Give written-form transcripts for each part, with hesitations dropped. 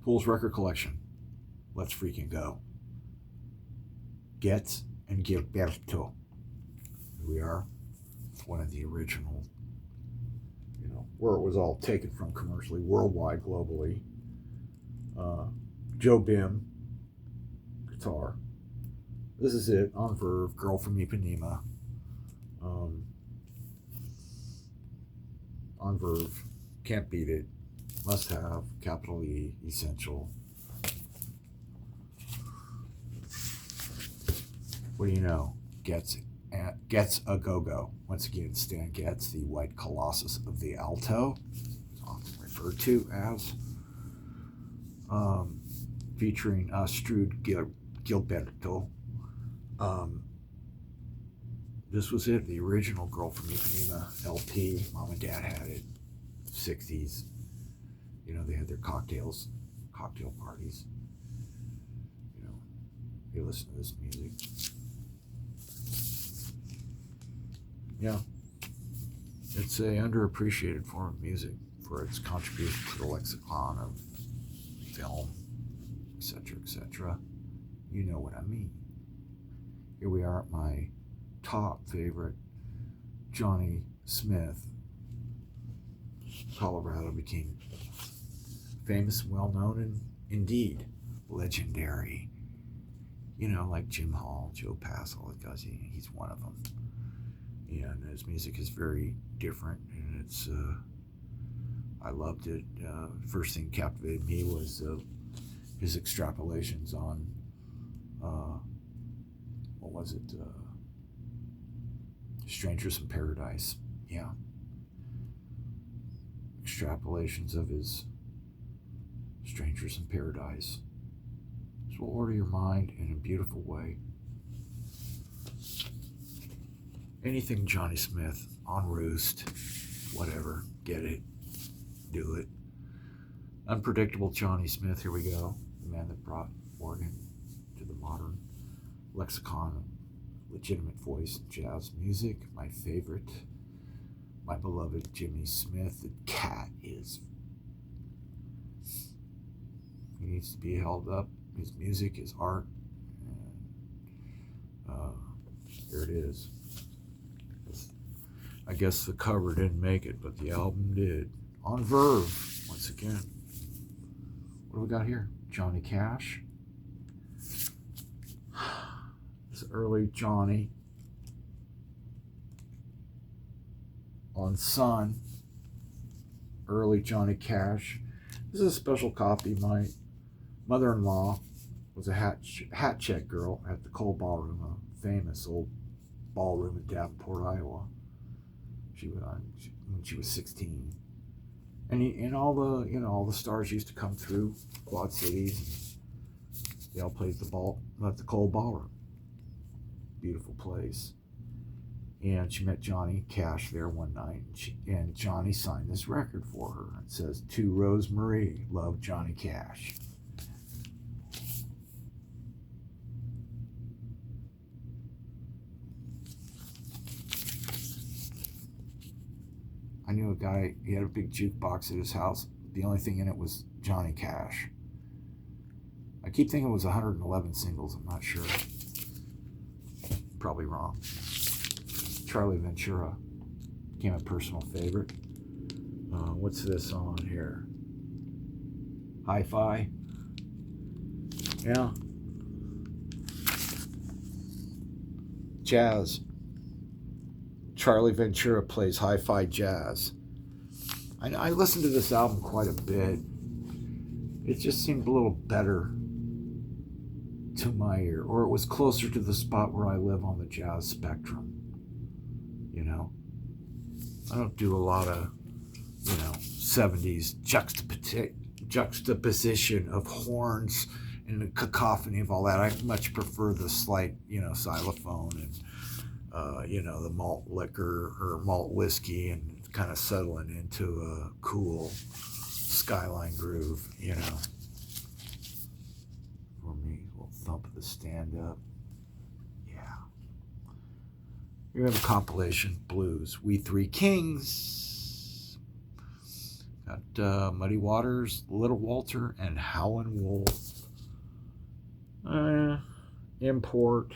Fool's record collection. Let's freaking go. Getz and Gilberto. Here we are. One of the original, where it was all taken from commercially, worldwide, globally. Joe Bim, guitar. This is it, on Verve, Girl from Ipanema. On Verve, can't beat it. Must have, capital E, essential. What do you know? Getz a Go-Go. Once again, Stan Getz, the white colossus of the alto, often referred to as, featuring Astrud Gilberto. This was it, the original Girl from Ipanema LP. Mom and Dad had it, 60s. They had their cocktail parties. You listen to this music. Yeah, it's a underappreciated form of music for its contribution to the lexicon of film, etc., etc. You know what I mean. Here we are at my top favorite, Johnny Smith. Colorado became famous and well-known and indeed legendary. Like Jim Hall, Joe Pass, all the guys, he's one of them. And his music is very different, and it's I loved it. First thing captivated me was his extrapolations on what was it? Strangers in Paradise. Yeah, extrapolations of his Strangers in Paradise. This will order your mind in a beautiful way. Anything Johnny Smith, on Roost, whatever, get it, do it. Unpredictable Johnny Smith, here we go. The man that brought organ to the modern lexicon of legitimate voice jazz music. My favorite, my beloved Jimmy Smith. The cat he needs to be held up. His music, his art. And, here it is. I guess the cover didn't make it, but the album did. On Verve, once again. What do we got here? Johnny Cash. This early Johnny. On Sun. Early Johnny Cash. This is a special copy. My mother-in-law was a hat check girl at the Cole Ballroom, a famous old ballroom in Davenport, Iowa. When she was 16, and all the stars used to come through Quad Cities. They all played at the Cole Ballroom. Beautiful place. And she met Johnny Cash there one night, and Johnny signed this record for her. It says, "To Rosemarie, love, Johnny Cash." I knew a guy, he had a big jukebox at his house. The only thing in it was Johnny Cash. I keep thinking it was 111 singles, I'm not sure. Probably wrong. Charlie Ventura became a personal favorite. What's this on here? Hi-Fi? Yeah. Jazz. Charlie Ventura plays hi-fi jazz. I listened to this album quite a bit. It just seemed a little better to my ear, or it was closer to the spot where I live on the jazz spectrum. I don't do a lot of, 70s juxtaposition of horns and the cacophony of all that. I much prefer the slight, xylophone and the malt liquor or malt whiskey and kind of settling into a cool skyline groove, For me, a little thump of the stand up. Yeah. Here we have a compilation, Blues. We Three Kings. Got Muddy Waters, Little Walter, and Howlin' Wolf. Import,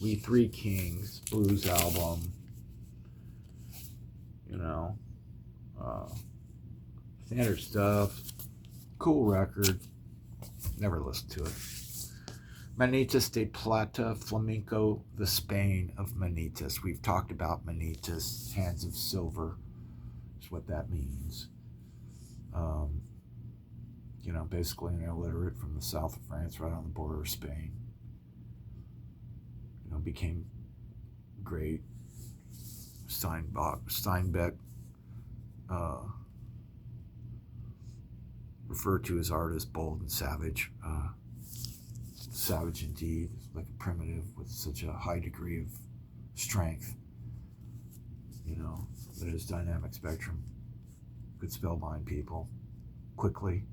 We Three Kings, blues album. You know, standard stuff. Cool record. Never listened to it. Manitas de Plata, Flamenco, the Spain of Manitas. We've talked about Manitas, hands of silver, is what that means. Basically an illiterate from the south of France, right on the border of Spain. Became great. Steinbeck referred to his art as bold and savage. Savage indeed, like a primitive with such a high degree of strength. That his dynamic spectrum could spellbind people quickly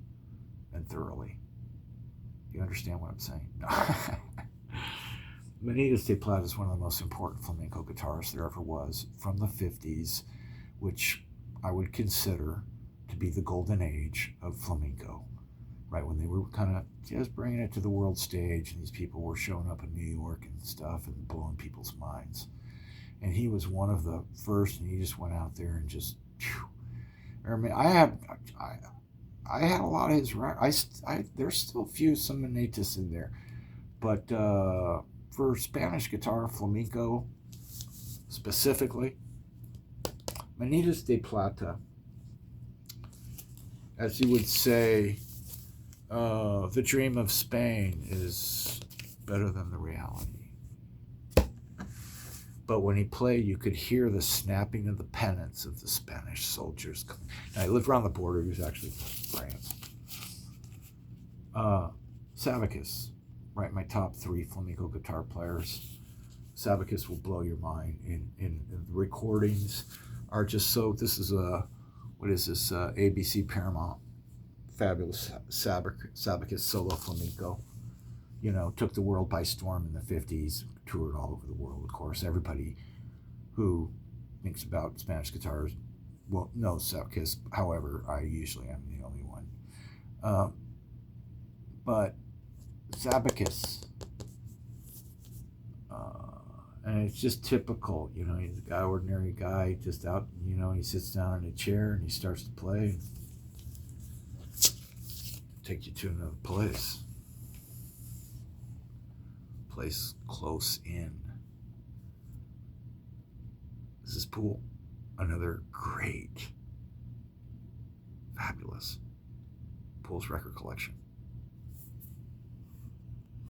and thoroughly. Do you understand what I'm saying? No. Manitas de Plata is one of the most important flamenco guitarists there ever was, from the 50s, which I would consider to be the golden age of flamenco, right when they were kind of just bringing it to the world stage, and these people were showing up in New York and stuff and blowing people's minds. And he was one of the first, and he just went out there and just, I had a lot of his records. There's still some Manitas in there, but for Spanish guitar, flamenco specifically, Manitas de Plata, as you would say, the dream of Spain is better than the reality. But when he played, you could hear the snapping of the pennants of the Spanish soldiers. Now, he lived around the border. He was actually from France. Savicus, right? My top 3 flamenco guitar players. Savicus will blow your mind. In the recordings are just so. This is ABC Paramount. Fabulous Savicus solo flamenco. Took the world by storm in the 50s, toured all over the world, of course. Everybody who thinks about Spanish guitars knows Savicus. However, I usually am the only one. But Savicus, and it's just typical, he's an ordinary guy, just out, he sits down in a chair and he starts to play, and take you to another place close in. This is Pool, another great, fabulous Pool's record collection.